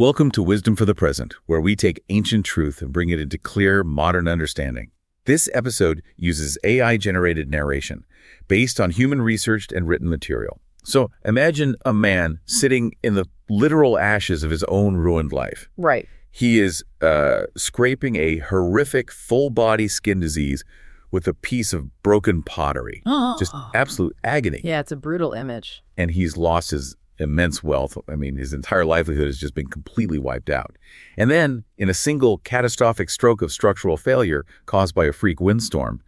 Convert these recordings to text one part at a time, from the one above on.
Welcome to Wisdom for the Present, where we take ancient truth and bring it into clear, modern understanding. This episode uses AI-generated narration based on human-researched and written material. So imagine a man sitting in the literal ashes of his own ruined life. Right. He is scraping a horrific full-body skin disease with a piece of broken pottery. Just absolute agony. Yeah, it's a brutal image. And he's lost his immense wealth. I mean, his entire livelihood has just been completely wiped out. And then, in a single catastrophic stroke of structural failure caused by a freak windstorm,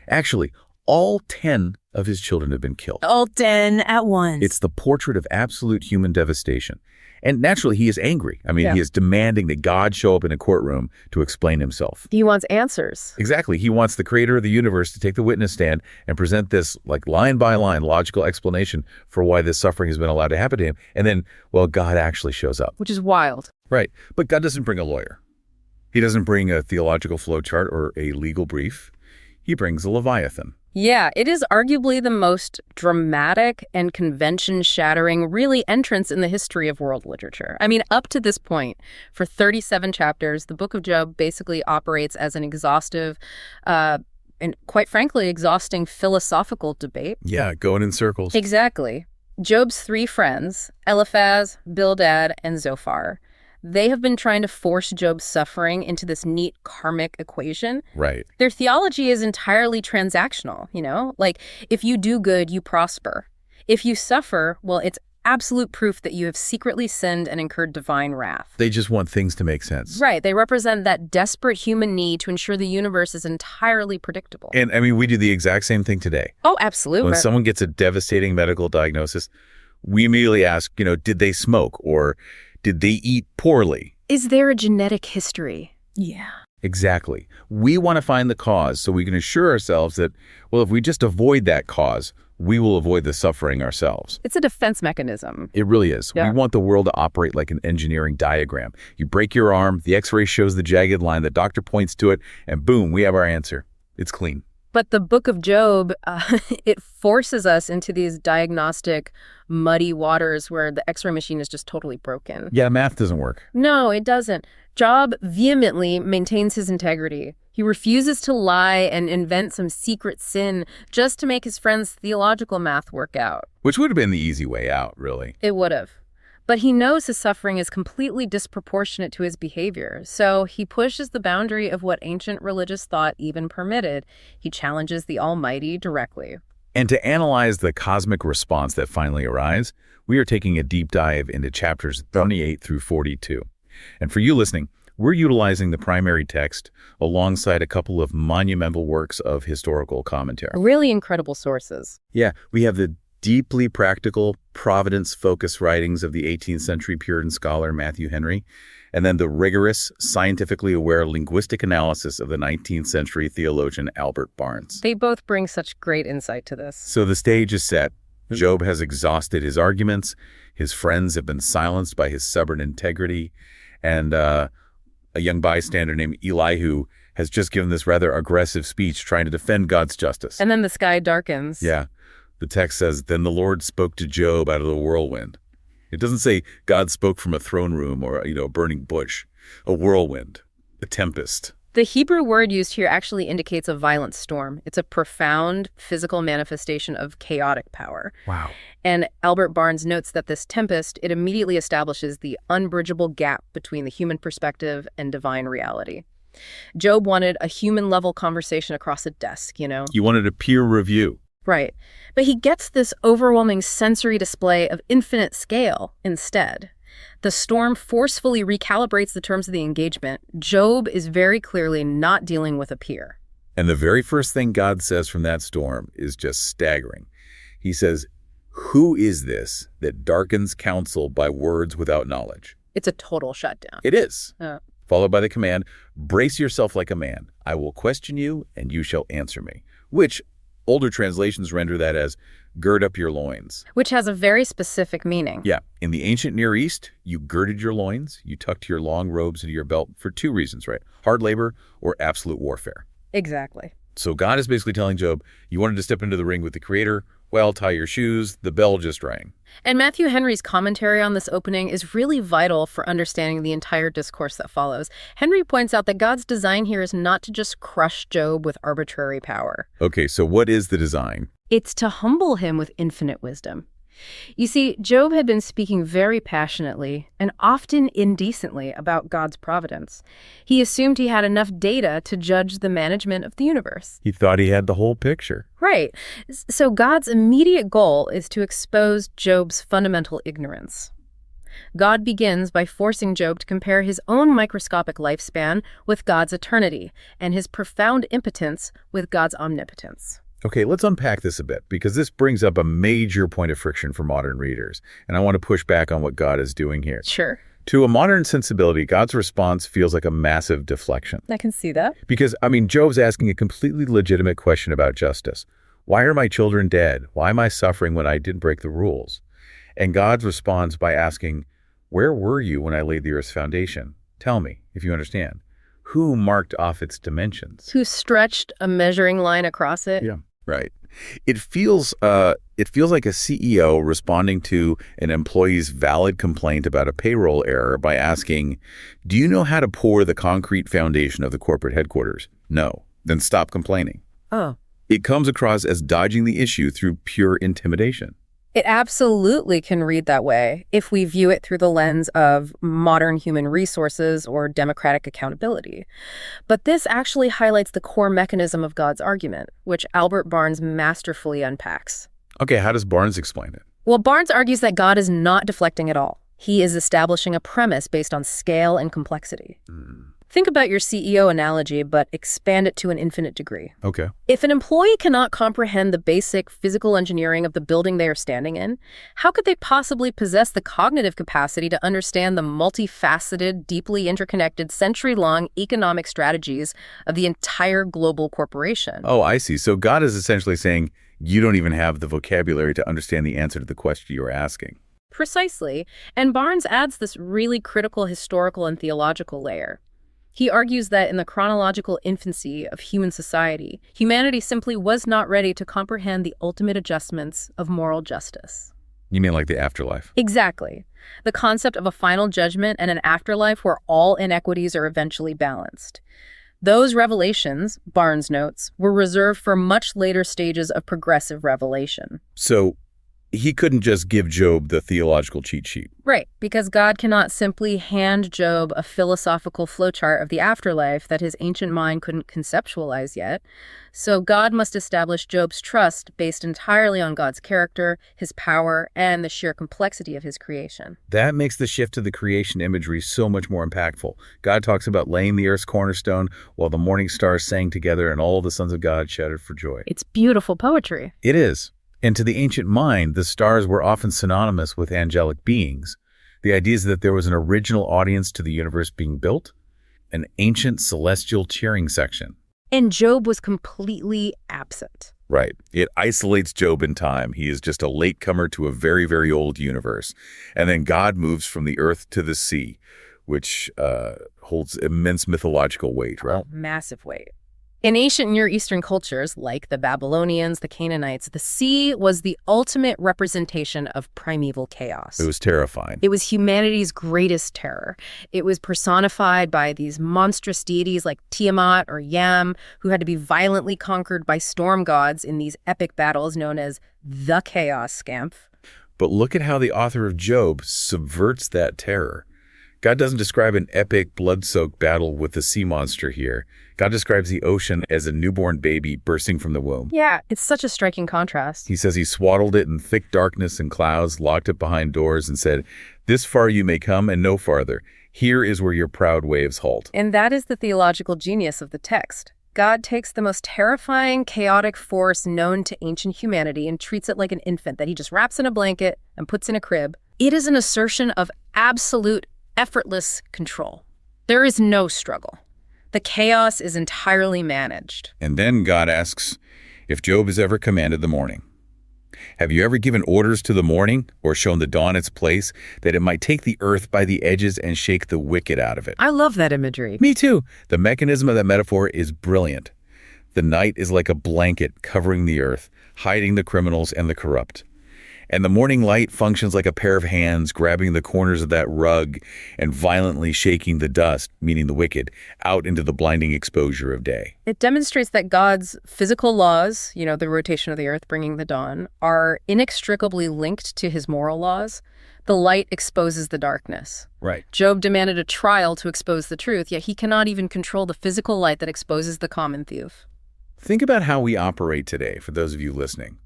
actually, all 10 of his children have been killed. All 10 at once. It's the portrait of absolute human devastation. And naturally, he is angry. I mean, He is demanding that God show up in a courtroom to explain himself. He wants answers. Exactly. He wants the creator of the universe to take the witness stand and present this, like, line-by-line logical explanation for why this suffering has been allowed to happen to him. And then, well, God actually shows up. Which is wild. Right. But God doesn't bring a lawyer. He doesn't bring a theological flowchart or a legal brief. He brings a Leviathan. Yeah, it is arguably the most dramatic and convention-shattering, really, entrance in the history of world literature. I mean, up to this point, for 37 chapters, the Book of Job basically operates as an exhaustive, and quite frankly, exhausting philosophical debate. Yeah, going in circles. Exactly. Job's three friends, Eliphaz, Bildad, and Zophar, they have been trying to force Job's suffering into this neat karmic equation. Right. Their theology is entirely transactional, Like, if you do good, you prosper. If you suffer, well, it's absolute proof that you have secretly sinned and incurred divine wrath. They just want things to make sense. Right. They represent that desperate human need to ensure the universe is entirely predictable. And, I mean, we do the exact same thing today. Oh, absolutely. When someone gets a devastating medical diagnosis, we immediately ask, did they smoke or did they eat poorly? Is there a genetic history? Yeah. Exactly. We want to find the cause so we can assure ourselves that, well, if we just avoid that cause, we will avoid the suffering ourselves. It's a defense mechanism. It really is. Yeah. We want the world to operate like an engineering diagram. You break your arm, the x-ray shows the jagged line, the doctor points to it, and boom, we have our answer. It's clean. But the Book of Job, it forces us into these diagnostic, muddy waters where the x-ray machine is just totally broken. Yeah, math doesn't work. No, it doesn't. Job vehemently maintains his integrity. He refuses to lie and invent some secret sin just to make his friend's theological math work out. Which would have been the easy way out, really. It would have. But he knows his suffering is completely disproportionate to his behavior, so he pushes the boundary of what ancient religious thought even permitted. He challenges the Almighty directly. And to analyze the cosmic response that finally arrives, we are taking a deep dive into chapters 28 through 42. And for you listening, we're utilizing the primary text alongside a couple of monumental works of historical commentary. Really incredible sources. Yeah, we have the deeply practical, providence-focused writings of the 18th century Puritan scholar Matthew Henry, and then the rigorous, scientifically aware linguistic analysis of the 19th century theologian Albert Barnes. They both bring such great insight to this. So the stage is set. Job has exhausted his arguments. His friends have been silenced by his stubborn integrity. And a young bystander named Elihu has just given this rather aggressive speech trying to defend God's justice. And then the sky darkens. Yeah. The text says, then the Lord spoke to Job out of the whirlwind. It doesn't say God spoke from a throne room or, a burning bush. A whirlwind, a tempest. The Hebrew word used here actually indicates a violent storm. It's a profound physical manifestation of chaotic power. Wow. And Albert Barnes notes that this tempest, it immediately establishes the unbridgeable gap between the human perspective and divine reality. Job wanted a human-level conversation across a desk, He wanted a peer review. Right. But he gets this overwhelming sensory display of infinite scale instead. The storm forcefully recalibrates the terms of the engagement. Job is very clearly not dealing with a peer. And the very first thing God says from that storm is just staggering. He says, who is this that darkens counsel by words without knowledge? It's a total shutdown. It is. Followed by the command, brace yourself like a man. I will question you and you shall answer me. Which older translations render that as gird up your loins. Which has a very specific meaning. Yeah. In the ancient Near East, you girded your loins, you tucked your long robes into your belt for two reasons, right? Hard labor or absolute warfare. Exactly. So God is basically telling Job, you wanted to step into the ring with the Creator, well, tie your shoes, the bell just rang. And Matthew Henry's commentary on this opening is really vital for understanding the entire discourse that follows. Henry points out that God's design here is not to just crush Job with arbitrary power. Okay, so what is the design? It's to humble him with infinite wisdom. You see, Job had been speaking very passionately and often indecently about God's providence. He assumed he had enough data to judge the management of the universe. He thought he had the whole picture. Right. So God's immediate goal is to expose Job's fundamental ignorance. God begins by forcing Job to compare his own microscopic lifespan with God's eternity and his profound impotence with God's omnipotence. Okay, let's unpack this a bit, because this brings up a major point of friction for modern readers, and I want to push back on what God is doing here. Sure. To a modern sensibility, God's response feels like a massive deflection. I can see that. Because, Job's asking a completely legitimate question about justice. Why are my children dead? Why am I suffering when I didn't break the rules? And God responds by asking, where were you when I laid the earth's foundation? Tell me, if you understand. Who marked off its dimensions? Who stretched a measuring line across it? Yeah. Right. It feels like a CEO responding to an employee's valid complaint about a payroll error by asking, do you know how to pour the concrete foundation of the corporate headquarters? No. Then stop complaining. Oh. It comes across as dodging the issue through pure intimidation. It absolutely can read that way if we view it through the lens of modern human resources or democratic accountability. But this actually highlights the core mechanism of God's argument, which Albert Barnes masterfully unpacks. Okay, how does Barnes explain it? Well, Barnes argues that God is not deflecting at all. He is establishing a premise based on scale and complexity. Think about your CEO analogy, but expand it to an infinite degree. Okay. If an employee cannot comprehend the basic physical engineering of the building they are standing in, how could they possibly possess the cognitive capacity to understand the multifaceted, deeply interconnected, century-long economic strategies of the entire global corporation? Oh, I see. So God is essentially saying, you don't even have the vocabulary to understand the answer to the question you're asking. Precisely. And Barnes adds this really critical historical and theological layer. He argues that in the chronological infancy of human society, humanity simply was not ready to comprehend the ultimate adjustments of moral justice. You mean like the afterlife? Exactly. The concept of a final judgment and an afterlife where all inequities are eventually balanced. Those revelations, Barnes notes, were reserved for much later stages of progressive revelation. So he couldn't just give Job the theological cheat sheet. Right, because God cannot simply hand Job a philosophical flowchart of the afterlife that his ancient mind couldn't conceptualize yet. So God must establish Job's trust based entirely on God's character, his power, and the sheer complexity of his creation. That makes the shift to the creation imagery so much more impactful. God talks about laying the earth's cornerstone while the morning stars sang together and all the sons of God shouted for joy. It's beautiful poetry. It is. And to the ancient mind, the stars were often synonymous with angelic beings. The idea is that there was an original audience to the universe being built, an ancient celestial cheering section. And Job was completely absent. Right. It isolates Job in time. He is just a latecomer to a very, very old universe. And then God moves from the earth to the sea, which holds immense mythological weight, right? Oh, massive weight. In ancient Near Eastern cultures, like the Babylonians, the Canaanites, the sea was the ultimate representation of primeval chaos. It was terrifying. It was humanity's greatest terror. It was personified by these monstrous deities like Tiamat or Yam, who had to be violently conquered by storm gods in these epic battles known as the Chaos Scamp. But look at how the author of Job subverts that terror. God doesn't describe an epic, blood-soaked battle with the sea monster here. God describes the ocean as a newborn baby bursting from the womb. Yeah, it's such a striking contrast. He says he swaddled it in thick darkness and clouds, locked it behind doors, and said, "This far you may come and no farther. Here is where your proud waves halt." And that is the theological genius of the text. God takes the most terrifying, chaotic force known to ancient humanity and treats it like an infant that he just wraps in a blanket and puts in a crib. It is an assertion of absolute effortless control. There is no struggle. The chaos is entirely managed. And then God asks if Job has ever commanded the morning. Have you ever given orders to the morning or shown the dawn its place, that it might take the earth by the edges and shake the wicked out of it? I love that imagery. Me too. The mechanism of that metaphor is brilliant. The night is like a blanket covering the earth. hiding the criminals and the corrupt. And the morning light functions like a pair of hands grabbing the corners of that rug and violently shaking the dust, meaning the wicked, out into the blinding exposure of day. It demonstrates that God's physical laws, the rotation of the earth bringing the dawn, are inextricably linked to his moral laws. The light exposes the darkness. Right. Job demanded a trial to expose the truth, yet he cannot even control the physical light that exposes the common thief. Think about how we operate today, for those of you listening.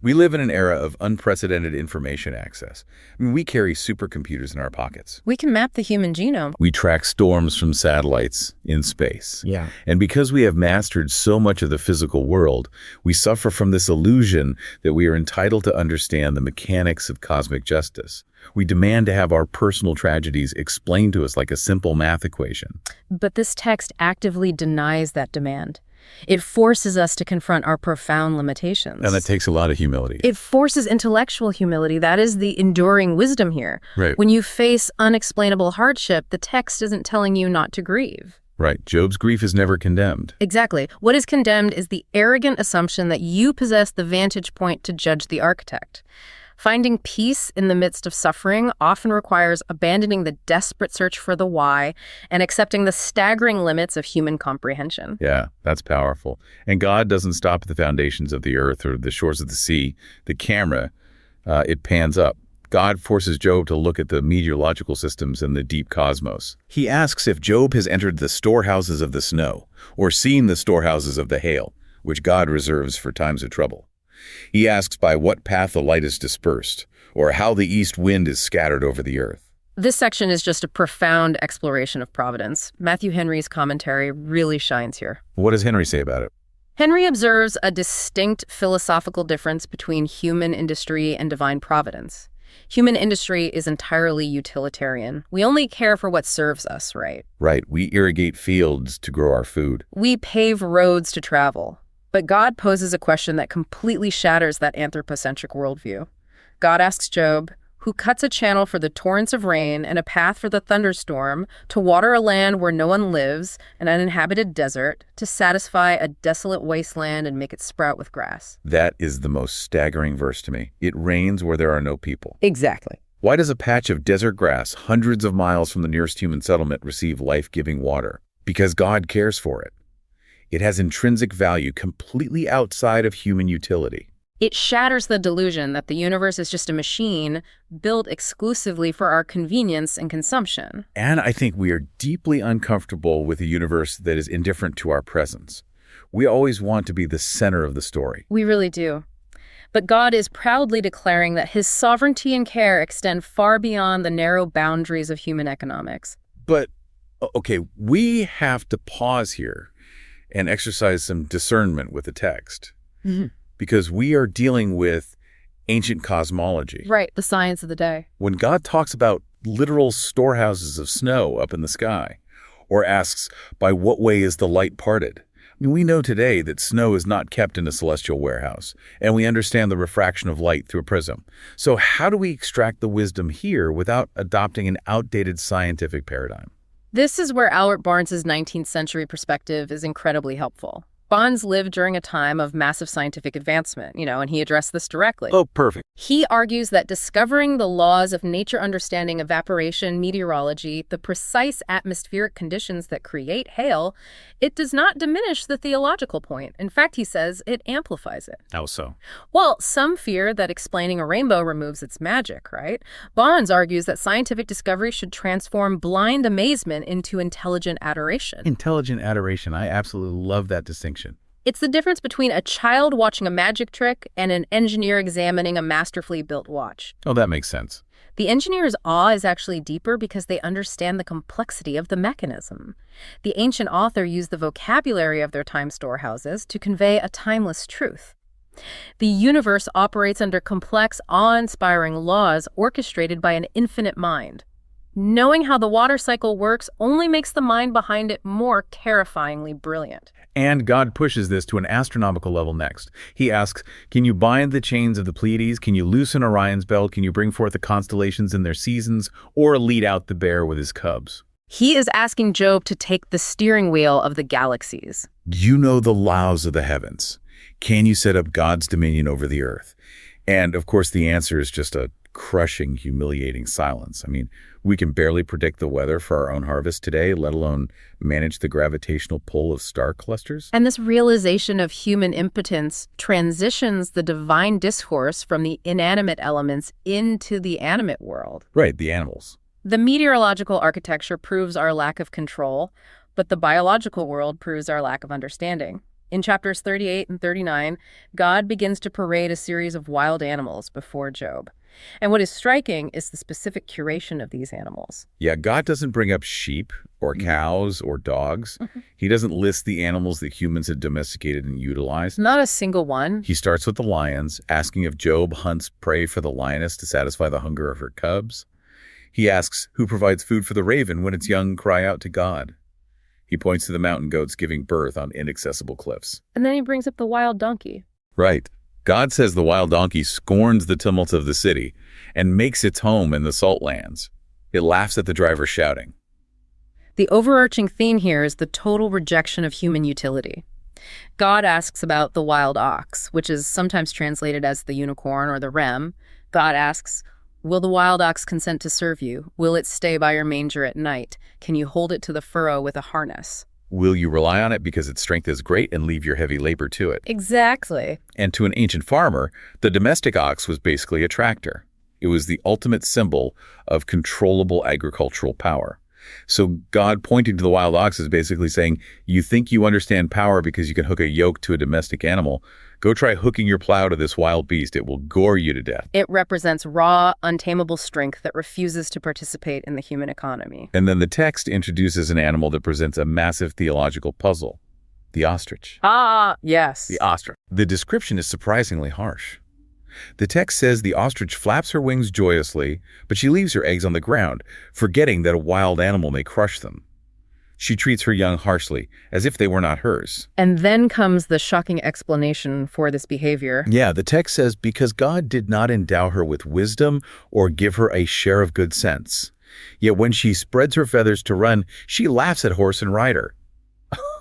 We live in an era of unprecedented information access. We carry supercomputers in our pockets. We can map the human genome. We track storms from satellites in space. Yeah. And because we have mastered so much of the physical world, we suffer from this illusion that we are entitled to understand the mechanics of cosmic justice. We demand to have our personal tragedies explained to us like a simple math equation. But this text actively denies that demand. It forces us to confront our profound limitations. And that takes a lot of humility. It forces intellectual humility. That is the enduring wisdom here. Right. When you face unexplainable hardship, the text isn't telling you not to grieve. Right. Job's grief is never condemned. Exactly. What is condemned is the arrogant assumption that you possess the vantage point to judge the architect. Finding peace in the midst of suffering often requires abandoning the desperate search for the why and accepting the staggering limits of human comprehension. Yeah, that's powerful. And God doesn't stop at the foundations of the earth or the shores of the sea. The camera, it pans up. God forces Job to look at the meteorological systems in the deep cosmos. He asks if Job has entered the storehouses of the snow or seen the storehouses of the hail, which God reserves for times of trouble. He asks by what path the light is dispersed, or how the east wind is scattered over the earth. This section is just a profound exploration of providence. Matthew Henry's commentary really shines here. What does Henry say about it? Henry observes a distinct philosophical difference between human industry and divine providence. Human industry is entirely utilitarian. We only care for what serves us, right? Right. We irrigate fields to grow our food. We pave roads to travel. But God poses a question that completely shatters that anthropocentric worldview. God asks Job, who cuts a channel for the torrents of rain and a path for the thunderstorm, to water a land where no one lives, an uninhabited desert, to satisfy a desolate wasteland and make it sprout with grass. That is the most staggering verse to me. It rains where there are no people. Exactly. Why does a patch of desert grass hundreds of miles from the nearest human settlement receive life-giving water? Because God cares for it. It has intrinsic value completely outside of human utility. It shatters the delusion that the universe is just a machine built exclusively for our convenience and consumption. And I think we are deeply uncomfortable with a universe that is indifferent to our presence. We always want to be the center of the story. We really do. But God is proudly declaring that his sovereignty and care extend far beyond the narrow boundaries of human economics. But, okay, we have to pause here and exercise some discernment with the text. Mm-hmm. Because we are dealing with ancient cosmology. Right, the science of the day. When God talks about literal storehouses of snow up in the sky, or asks, by what way is the light parted? We know today that snow is not kept in a celestial warehouse, and we understand the refraction of light through a prism. So how do we extract the wisdom here without adopting an outdated scientific paradigm? This is where Albert Barnes's 19th century perspective is incredibly helpful. Barnes lived during a time of massive scientific advancement, and he addressed this directly. Oh, perfect. He argues that discovering the laws of nature, understanding evaporation, meteorology, the precise atmospheric conditions that create hail, it does not diminish the theological point. In fact, he says it amplifies it. How so? Well, some fear that explaining a rainbow removes its magic, right? Barnes argues that scientific discovery should transform blind amazement into intelligent adoration. Intelligent adoration. I absolutely love that distinction. It's the difference between a child watching a magic trick and an engineer examining a masterfully built watch. Oh, that makes sense. The engineer's awe is actually deeper because they understand the complexity of the mechanism. The ancient author used the vocabulary of their time storehouses to convey a timeless truth. The universe operates under complex, awe-inspiring laws orchestrated by an infinite mind. Knowing how the water cycle works only makes the mind behind it more terrifyingly brilliant. And God pushes this to an astronomical level next. He asks, can you bind the chains of the Pleiades? Can you loosen Orion's belt? Can you bring forth the constellations in their seasons? Or lead out the bear with his cubs? He is asking Job to take the steering wheel of the galaxies. You know the laws of the heavens. Can you set up God's dominion over the earth? And of course, the answer is just a crushing, humiliating silence. I mean, we can barely predict the weather for our own harvest today, let alone manage the gravitational pull of star clusters. And this realization of human impotence transitions the divine discourse from the inanimate elements into the animate world. Right, the animals. The meteorological architecture proves our lack of control, but the biological world proves our lack of understanding. In chapters 38 and 39, God begins to parade a series of wild animals before Job. And what is striking is the specific curation of these animals. Yeah, God doesn't bring up sheep or cows or dogs. He doesn't list the animals that humans had domesticated and utilized. Not a single one. He starts with the lions, asking if Job hunts prey for the lioness to satisfy the hunger of her cubs. He asks who provides food for the raven when its young cry out to God. He points to the mountain goats giving birth on inaccessible cliffs. And then he brings up the wild donkey. Right. God says the wild donkey scorns the tumult of the city and makes its home in the salt lands. It laughs at the driver shouting. The overarching theme here is the total rejection of human utility. God asks about the wild ox, which is sometimes translated as the unicorn or the ram. God asks, will the wild ox consent to serve you? Will it stay by your manger at night? Can you hold it to the furrow with a harness? Will you rely on it because its strength is great and leave your heavy labor to it? Exactly. And to an ancient farmer, the domestic ox was basically a tractor. It was the ultimate symbol of controllable agricultural power. So God pointing to the wild ox is basically saying, you think you understand power because you can hook a yoke to a domestic animal. Go try hooking your plow to this wild beast. It will gore you to death. It represents raw, untamable strength that refuses to participate in the human economy. And then the text introduces an animal that presents a massive theological puzzle. The ostrich. Ah, yes. The ostrich. The description is surprisingly harsh. The text says the ostrich flaps her wings joyously, but she leaves her eggs on the ground, forgetting that a wild animal may crush them. She treats her young harshly, as if they were not hers. And then comes the shocking explanation for this behavior. Yeah, the text says, because God did not endow her with wisdom or give her a share of good sense. Yet when she spreads her feathers to run, she laughs at horse and rider.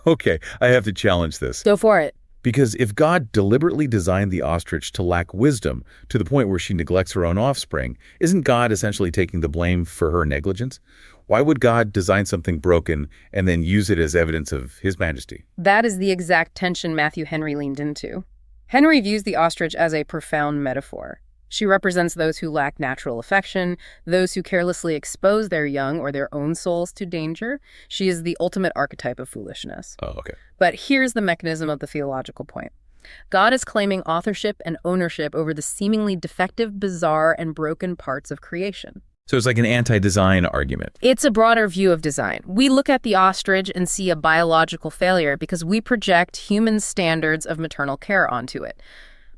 Okay, I have to challenge this. Go for it. Because if God deliberately designed the ostrich to lack wisdom to the point where she neglects her own offspring, isn't God essentially taking the blame for her negligence? Why would God design something broken and then use it as evidence of his majesty? That is the exact tension Matthew Henry leaned into. Henry views the ostrich as a profound metaphor. She represents those who lack natural affection, those who carelessly expose their young or their own souls to danger. She is the ultimate archetype of foolishness. Oh, okay. But here's the mechanism of the theological point. God is claiming authorship and ownership over the seemingly defective, bizarre, and broken parts of creation. So it's like an anti-design argument. It's a broader view of design. We look at the ostrich and see a biological failure because we project human standards of maternal care onto it.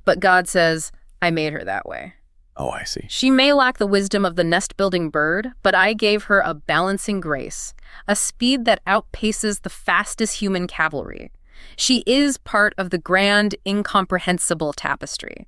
But God says, I made her that way. Oh, I see. She may lack the wisdom of the nest-building bird, but I gave her a balancing grace, a speed that outpaces the fastest human cavalry. She is part of the grand, incomprehensible tapestry.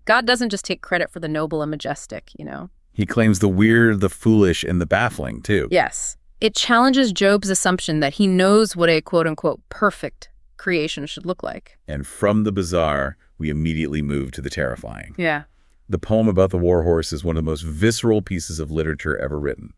God doesn't just take credit for the noble and majestic, you know. He claims the weird, the foolish, and the baffling, too. Yes. It challenges Job's assumption that he knows what a quote-unquote perfect creation should look like. And from the bizarre, we immediately move to the terrifying. Yeah. The poem about the war horse is one of the most visceral pieces of literature ever written.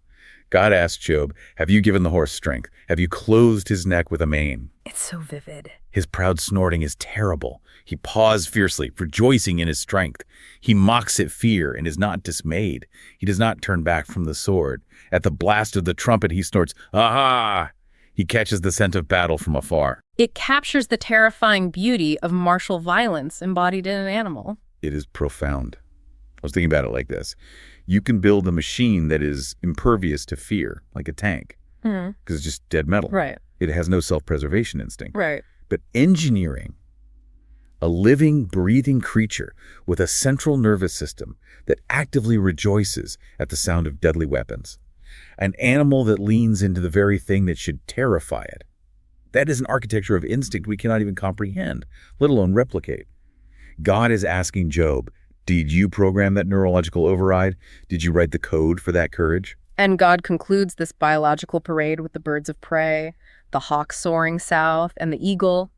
God asked Job, have you given the horse strength? Have you clothed his neck with a mane? It's so vivid. His proud snorting is terrible. He paws fiercely, rejoicing in his strength. He mocks at fear and is not dismayed. He does not turn back from the sword. At the blast of the trumpet, he snorts, aha! He catches the scent of battle from afar. It captures the terrifying beauty of martial violence embodied in an animal. It is profound. I was thinking about it like this. You can build a machine that is impervious to fear, like a tank, because it's just dead metal. Right. It has no self-preservation instinct. Right. But engineering a living, breathing creature with a central nervous system that actively rejoices at the sound of deadly weapons, an animal that leans into the very thing that should terrify it. That is an architecture of instinct we cannot even comprehend, let alone replicate. God is asking Job, did you program that neurological override? Did you write the code for that courage? And God concludes this biological parade with the birds of prey, the hawk soaring south, and the eagle.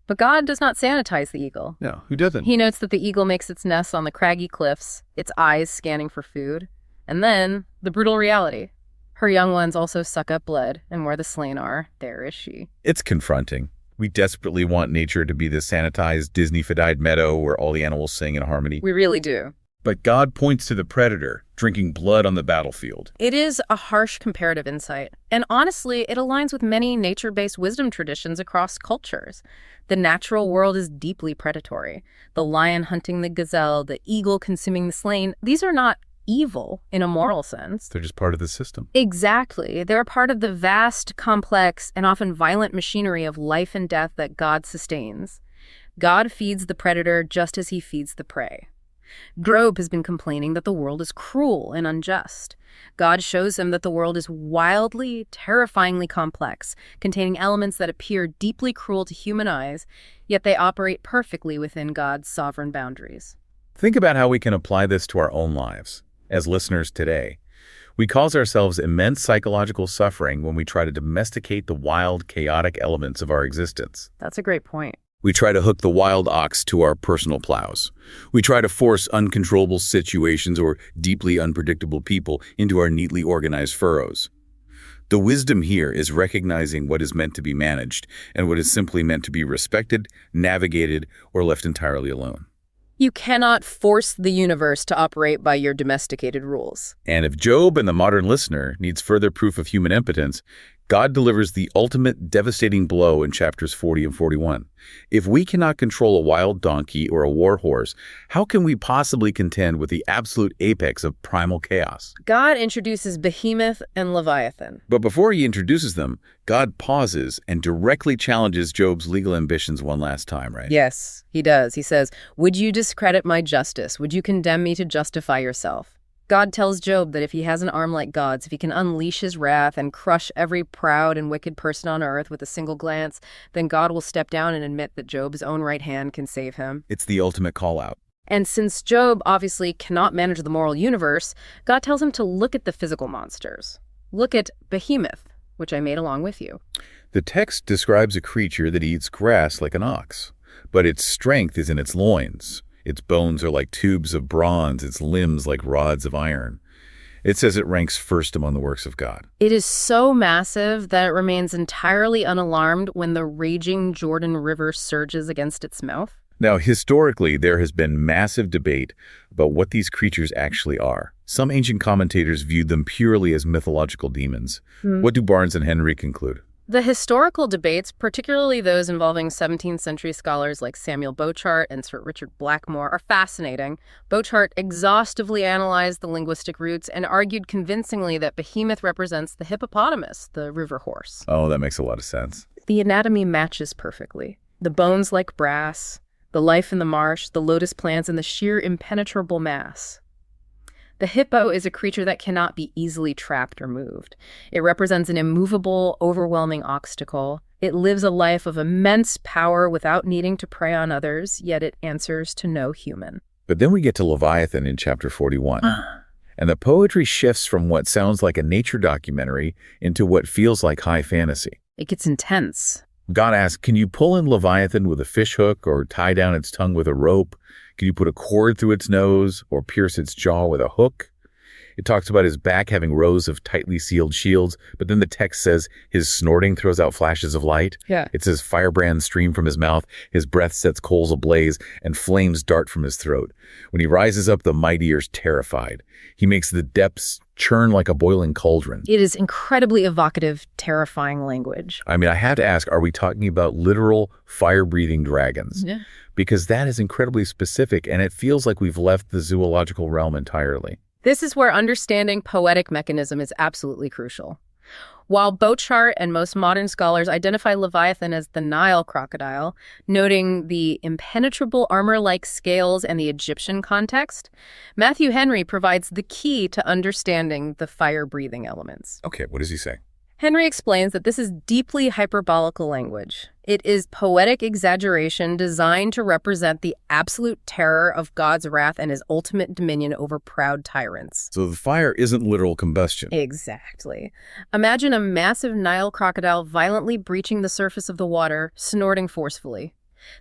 But God does not sanitize the eagle. No, who doesn't? He notes that the eagle makes its nest on the craggy cliffs, its eyes scanning for food. And then, the brutal reality. Her young ones also suck up blood, and where the slain are, there is she. It's confronting. We desperately want nature to be this sanitized, Disney-fied meadow where all the animals sing in harmony. We really do. But God points to the predator, drinking blood on the battlefield. It is a harsh comparative insight. And honestly, it aligns with many nature-based wisdom traditions across cultures. The natural world is deeply predatory. The lion hunting the gazelle, the eagle consuming the slain, these are not evil in a moral sense. They're just part of the system. Exactly. They're a part of the vast, complex, and often violent machinery of life and death that God sustains. God feeds the predator just as he feeds the prey. Job has been complaining that the world is cruel and unjust. God shows him that the world is wildly, terrifyingly complex, containing elements that appear deeply cruel to human eyes, yet they operate perfectly within God's sovereign boundaries. Think about how we can apply this to our own lives. As listeners today, we cause ourselves immense psychological suffering when we try to domesticate the wild, chaotic elements of our existence. That's a great point. We try to hook the wild ox to our personal plows. We try to force uncontrollable situations or deeply unpredictable people into our neatly organized furrows. The wisdom here is recognizing what is meant to be managed and what is simply meant to be respected, navigated, or left entirely alone. You cannot force the universe to operate by your domesticated rules. And if Job and the modern listener needs further proof of human impotence, God delivers the ultimate devastating blow in chapters 40 and 41. If we cannot control a wild donkey or a war horse, how can we possibly contend with the absolute apex of primal chaos? God introduces Behemoth and Leviathan. But before he introduces them, God pauses and directly challenges Job's legal ambitions one last time, right? Yes, he does. He says, "Would you discredit my justice? Would you condemn me to justify yourself?" God tells Job that if he has an arm like God's, if he can unleash his wrath and crush every proud and wicked person on earth with a single glance, then God will step down and admit that Job's own right hand can save him. It's the ultimate call-out. And since Job obviously cannot manage the moral universe, God tells him to look at the physical monsters. Look at Behemoth, which I made along with you. The text describes a creature that eats grass like an ox, but its strength is in its loins. Its bones are like tubes of bronze, its limbs like rods of iron. It says it ranks first among the works of God. It is so massive that it remains entirely unalarmed when the raging Jordan River surges against its mouth. Now, historically, there has been massive debate about what these creatures actually are. Some ancient commentators viewed them purely as mythological demons. What do Barnes and Henry conclude? The historical debates, particularly those involving 17th century scholars like Samuel Bochart and Sir Richard Blackmore, are fascinating. Bochart exhaustively analyzed the linguistic roots and argued convincingly that Behemoth represents the hippopotamus, the river horse. Oh, that makes a lot of sense. The anatomy matches perfectly. The bones like brass, the life in the marsh, the lotus plants, and the sheer impenetrable mass. The hippo is a creature that cannot be easily trapped or moved. It represents an immovable, overwhelming obstacle. It lives a life of immense power without needing to prey on others, yet it answers to no human. But then we get to Leviathan in chapter 41. And the poetry shifts from what sounds like a nature documentary into what feels like high fantasy. It gets intense. God asks, can you pull in Leviathan with a fish hook or tie down its tongue with a rope? Can you put a cord through its nose or pierce its jaw with a hook? It talks about his back having rows of tightly sealed shields, but then the text says his snorting throws out flashes of light. Yeah. It says firebrands stream from his mouth, his breath sets coals ablaze, and flames dart from his throat. When he rises up, the mighty ear's terrified. He makes the depths churn like a boiling cauldron. It is incredibly evocative, terrifying language. I mean, I had to ask, are we talking about literal fire-breathing dragons? Yeah. Because that is incredibly specific, and it feels like we've left the zoological realm entirely. This is where understanding poetic mechanism is absolutely crucial. While Bochart and most modern scholars identify Leviathan as the Nile crocodile, noting the impenetrable armor-like scales and the Egyptian context, Matthew Henry provides the key to understanding the fire-breathing elements. Okay, what does he say? Henry explains that this is deeply hyperbolical language. It is poetic exaggeration designed to represent the absolute terror of God's wrath and his ultimate dominion over proud tyrants. So the fire isn't literal combustion. Exactly. Imagine a massive Nile crocodile violently breaching the surface of the water, snorting forcefully.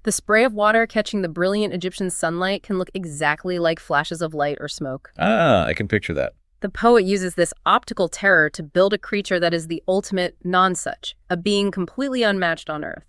The spray of water catching the brilliant Egyptian sunlight can look exactly like flashes of light or smoke. Ah, I can picture that. The poet uses this optical terror to build a creature that is the ultimate non-such, a being completely unmatched on Earth.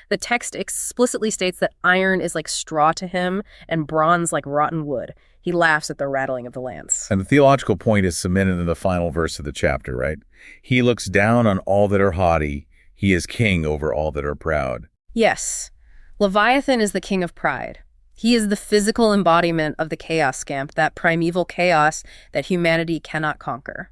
The text explicitly states that iron is like straw to him and bronze like rotten wood. He laughs at the rattling of the lance. And the theological point is cemented in the final verse of the chapter, right? He looks down on all that are haughty. He is king over all that are proud. Yes, Leviathan is the king of pride. He is the physical embodiment of the chaos scamp, that primeval chaos that humanity cannot conquer.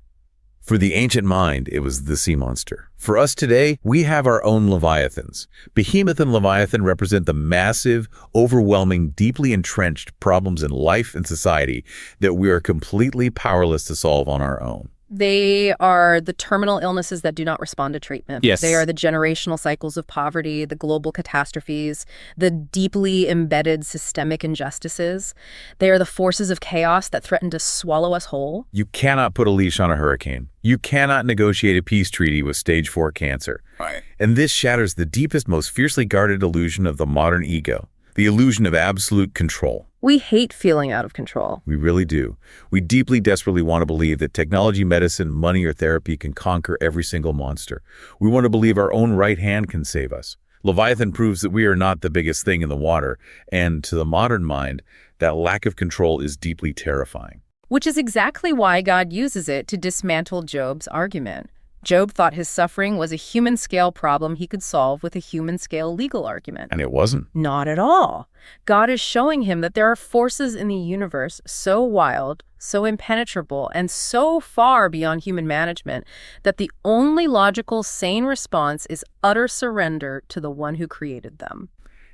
For the ancient mind, it was the sea monster. For us today, we have our own Leviathans. Behemoth and Leviathan represent the massive, overwhelming, deeply entrenched problems in life and society that we are completely powerless to solve on our own. They are the terminal illnesses that do not respond to treatment. Yes. They are the generational cycles of poverty, the global catastrophes, the deeply embedded systemic injustices. They are the forces of chaos that threaten to swallow us whole. You cannot put a leash on a hurricane. You cannot negotiate a peace treaty with stage 4 cancer. Right. And this shatters the deepest, most fiercely guarded illusion of the modern ego, the illusion of absolute control. We hate feeling out of control. We really do. We deeply, desperately want to believe that technology, medicine, money, or therapy can conquer every single monster. We want to believe our own right hand can save us. Leviathan proves that we are not the biggest thing in the water, and to the modern mind, that lack of control is deeply terrifying. Which is exactly why God uses it to dismantle Job's argument. Job thought his suffering was a human-scale problem he could solve with a human-scale legal argument. And it wasn't. Not at all. God is showing him that there are forces in the universe so wild, so impenetrable, and so far beyond human management that the only logical, sane response is utter surrender to the one who created them.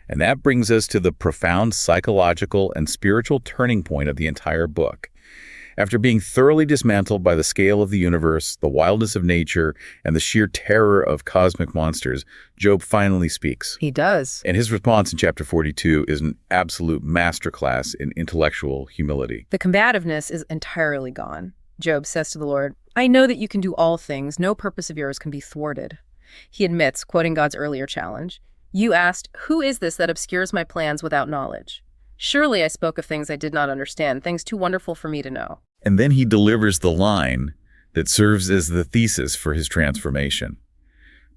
And that brings us to the profound psychological and spiritual turning point of the entire book. After being thoroughly dismantled by the scale of the universe, the wildness of nature, and the sheer terror of cosmic monsters, Job finally speaks. He does. And his response in chapter 42 is an absolute masterclass in intellectual humility. The combativeness is entirely gone. Job says to the Lord, "I know that you can do all things. No purpose of yours can be thwarted." He admits, quoting God's earlier challenge, "You asked, 'Who is this that obscures my plans without knowledge?' Surely I spoke of things I did not understand, things too wonderful for me to know." And then he delivers the line that serves as the thesis for his transformation.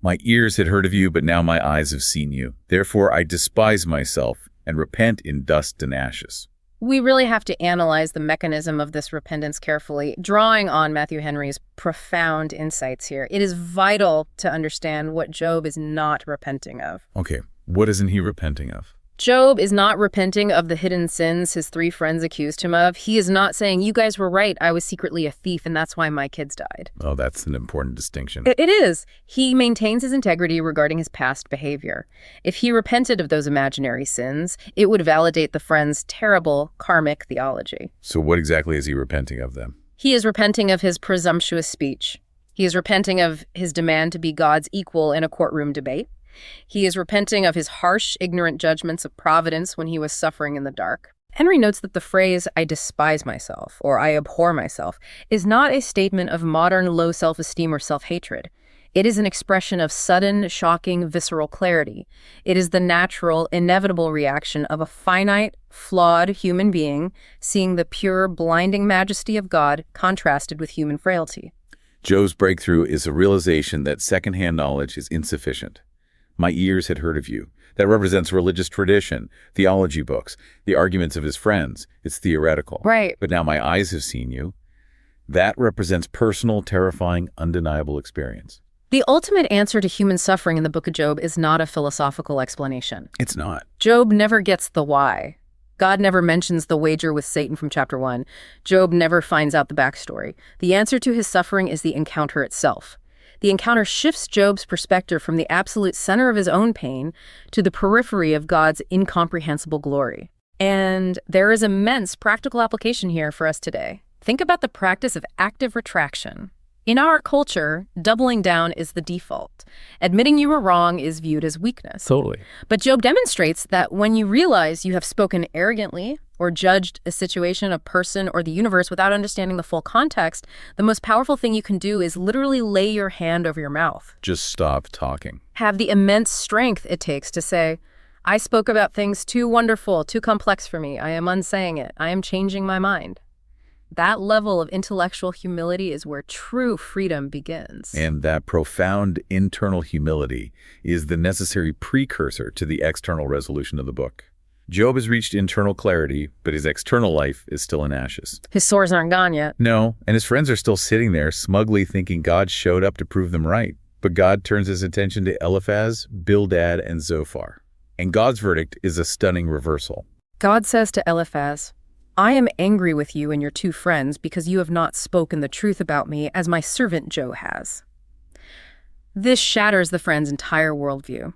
"My ears had heard of you, but now my eyes have seen you. Therefore I despise myself and repent in dust and ashes." We really have to analyze the mechanism of this repentance carefully, drawing on Matthew Henry's profound insights here. It is vital to understand what Job is not repenting of. Okay, what isn't he repenting of? Job is not repenting of the hidden sins his 3 friends accused him of. He is not saying, "You guys were right, I was secretly a thief and that's why my kids died." Oh, that's an important distinction. It is. He maintains his integrity regarding his past behavior. If he repented of those imaginary sins, it would validate the friends' terrible karmic theology. So what exactly is he repenting of then? He is repenting of his presumptuous speech. He is repenting of his demand to be God's equal in a courtroom debate. He is repenting of his harsh, ignorant judgments of providence when he was suffering in the dark. Henry notes that the phrase, "I despise myself," or "I abhor myself," is not a statement of modern low self-esteem or self-hatred. It is an expression of sudden, shocking, visceral clarity. It is the natural, inevitable reaction of a finite, flawed human being seeing the pure, blinding majesty of God contrasted with human frailty. Job's breakthrough is a realization that secondhand knowledge is insufficient. "My ears had heard of you." That represents religious tradition, theology books, the arguments of his friends. It's theoretical. Right. "But now my eyes have seen you." That represents personal, terrifying, undeniable experience. The ultimate answer to human suffering in the book of Job is not a philosophical explanation. It's not. Job never gets the why. God never mentions the wager with Satan from chapter 1. Job never finds out the backstory. The answer to his suffering is the encounter itself. The encounter shifts Job's perspective from the absolute center of his own pain to the periphery of God's incomprehensible glory. And there is immense practical application here for us today. Think about the practice of active retraction. In our culture, doubling down is the default. Admitting you were wrong is viewed as weakness. Totally. But Job demonstrates that when you realize you have spoken arrogantly or judged a situation, a person, or the universe without understanding the full context, the most powerful thing you can do is literally lay your hand over your mouth. Just stop talking. Have the immense strength it takes to say, I spoke about things too wonderful, too complex for me. I am unsaying it. I am changing my mind. That level of intellectual humility is where true freedom begins. And that profound internal humility is the necessary precursor to the external resolution of the book. Job has reached internal clarity, but his external life is still in ashes. His sores aren't gone yet. No, and his friends are still sitting there smugly thinking God showed up to prove them right. But God turns his attention to Eliphaz, Bildad, and Zophar. And God's verdict is a stunning reversal. God says to Eliphaz, I am angry with you and your two friends because you have not spoken the truth about me as my servant Job has. This shatters the friends' entire worldview.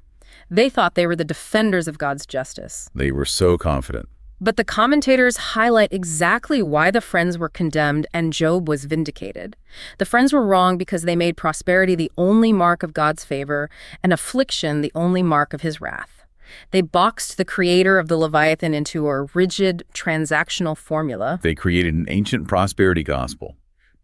They thought they were the defenders of God's justice. They were so confident. But the commentators highlight exactly why the friends were condemned and Job was vindicated. The friends were wrong because they made prosperity the only mark of God's favor and affliction the only mark of his wrath. They boxed the creator of the Leviathan into a rigid transactional formula. They created an ancient prosperity gospel.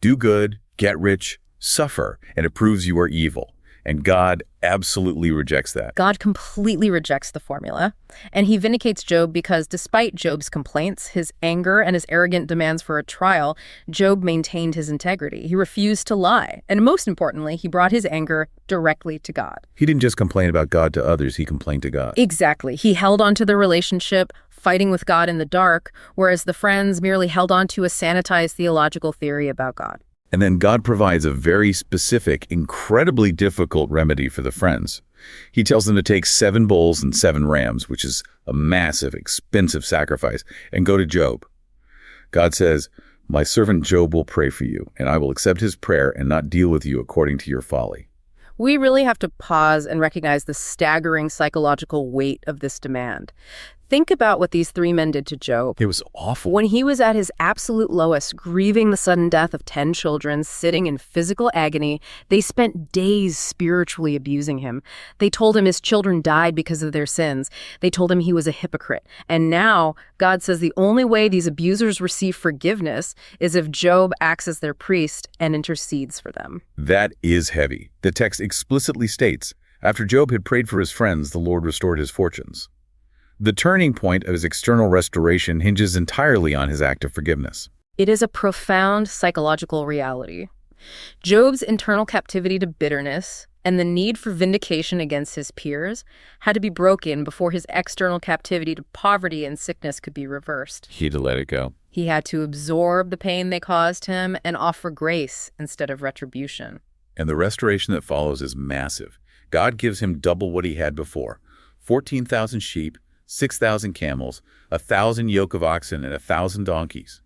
Do good, get rich, suffer, and it proves you are evil. And God absolutely rejects that. God completely rejects the formula, and he vindicates Job because despite Job's complaints, his anger, and his arrogant demands for a trial, Job maintained his integrity. He refused to lie, and most importantly, he brought his anger directly to God. He didn't just complain about God to others, he complained to God. Exactly. He held on to the relationship, fighting with God in the dark, whereas the friends merely held on to a sanitized theological theory about God. And then God provides a very specific, incredibly difficult remedy for the friends. He tells them to take 7 bulls and 7 rams, which is a massive, expensive sacrifice, and go to Job. God says, my servant Job will pray for you, and I will accept his prayer and not deal with you according to your folly. We really have to pause and recognize the staggering psychological weight of this demand. Think about what these 3 men did to Job. It was awful. When he was at his absolute lowest, grieving the sudden death of 10 children, sitting in physical agony, they spent days spiritually abusing him. They told him his children died because of their sins. They told him he was a hypocrite. And now, God says the only way these abusers receive forgiveness is if Job acts as their priest and intercedes for them. That is heavy. The text explicitly states, after Job had prayed for his friends, the Lord restored his fortunes. The turning point of his external restoration hinges entirely on his act of forgiveness. It is a profound psychological reality. Job's internal captivity to bitterness and the need for vindication against his peers had to be broken before his external captivity to poverty and sickness could be reversed. He had to let it go. He had to absorb the pain they caused him and offer grace instead of retribution. And the restoration that follows is massive. God gives him double what he had before, 14,000 sheep, 6,000 camels, 1,000 yoke of oxen, and 1,000 donkeys.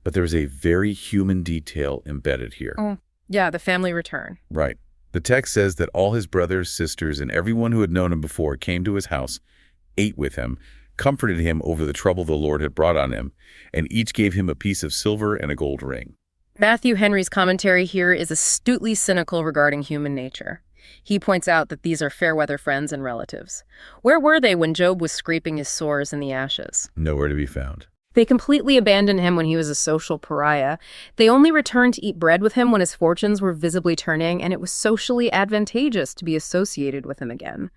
But there's a very human detail embedded here. Yeah, the family return. Right. The text says that all his brothers, sisters, and everyone who had known him before came to his house, ate with him, comforted him over the trouble the Lord had brought on him, and each gave him a piece of silver and a gold ring. Matthew Henry's commentary here is astutely cynical regarding human nature. He points out that these are fair-weather friends and relatives. Where were they when Job was scraping his sores in the ashes? Nowhere to be found. They completely abandoned him when he was a social pariah. They only returned to eat bread with him when his fortunes were visibly turning, and it was socially advantageous to be associated with him again.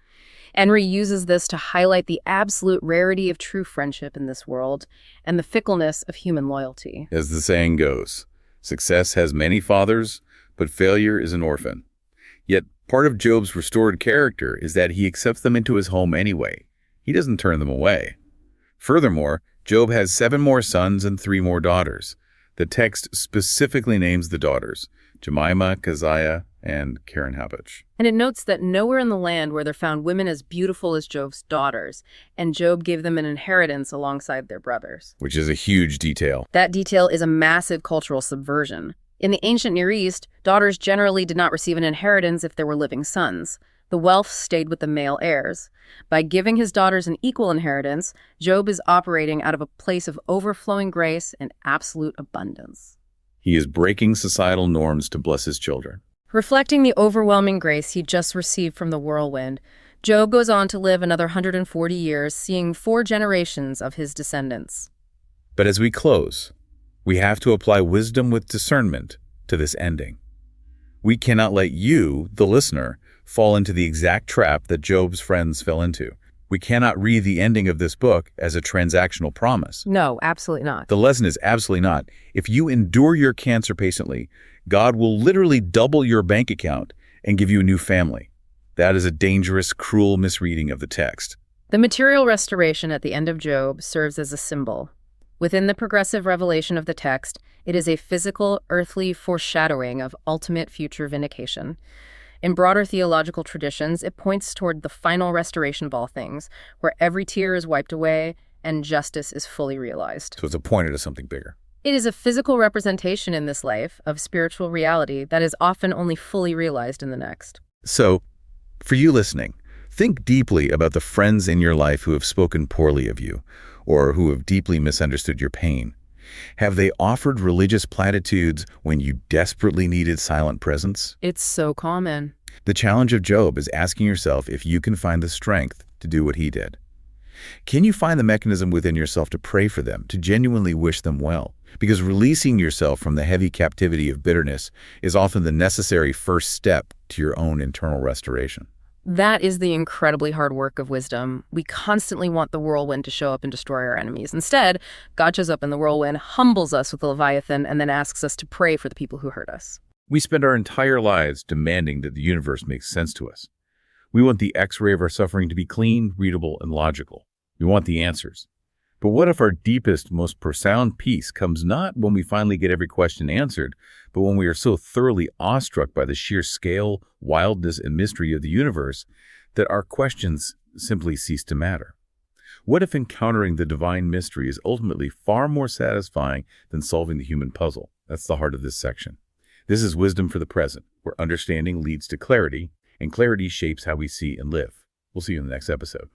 Henry uses this to highlight the absolute rarity of true friendship in this world and the fickleness of human loyalty. As the saying goes, success has many fathers, but failure is an orphan. Yet part of Job's restored character is that he accepts them into his home anyway. He doesn't turn them away. Furthermore, Job has 7 more sons and 3 more daughters. The text specifically names the daughters, Jemima, Keziah, and Karen-Happuch. And it notes that nowhere in the land were there found women as beautiful as Job's daughters, and Job gave them an inheritance alongside their brothers. Which is a huge detail. That detail is a massive cultural subversion. In the ancient Near East, daughters generally did not receive an inheritance if there were living sons. The wealth stayed with the male heirs. By giving his daughters an equal inheritance, Job is operating out of a place of overflowing grace and absolute abundance. He is breaking societal norms to bless his children. Reflecting the overwhelming grace he just received from the whirlwind, Job goes on to live another 140 years, seeing 4 generations of his descendants. But as we close, we have to apply wisdom with discernment to this ending. We cannot let you, the listener, fall into the exact trap that Job's friends fell into. We cannot read the ending of this book as a transactional promise. No, absolutely not. The lesson is absolutely not. If you endure your cancer patiently, God will literally double your bank account and give you a new family. That is a dangerous, cruel misreading of the text. The material restoration at the end of Job serves as a symbol. Within the progressive revelation of the text, it is a physical, earthly foreshadowing of ultimate future vindication. In broader theological traditions, it points toward the final restoration of all things, where every tear is wiped away and justice is fully realized. So it's a pointer to something bigger. It is a physical representation in this life of spiritual reality that is often only fully realized in the next. So, for you listening, think deeply about the friends in your life who have spoken poorly of you, or who have deeply misunderstood your pain. Have they offered religious platitudes when you desperately needed silent presence? It's so common. The challenge of Job is asking yourself if you can find the strength to do what he did. Can you find the mechanism within yourself to pray for them, to genuinely wish them well? Because releasing yourself from the heavy captivity of bitterness is often the necessary first step to your own internal restoration. That is the incredibly hard work of wisdom. We constantly want the whirlwind to show up and destroy our enemies. Instead, God shows up in the whirlwind, humbles us with the Leviathan, and then asks us to pray for the people who hurt us. We spend our entire lives demanding that the universe makes sense to us. We want the X-ray of our suffering to be clean, readable, and logical. We want the answers. But what if our deepest, most profound peace comes not when we finally get every question answered, but when we are so thoroughly awestruck by the sheer scale, wildness, and mystery of the universe that our questions simply cease to matter? What if encountering the divine mystery is ultimately far more satisfying than solving the human puzzle? That's the heart of this section. This is Wisdom for the Present, where understanding leads to clarity, and clarity shapes how we see and live. We'll see you in the next episode.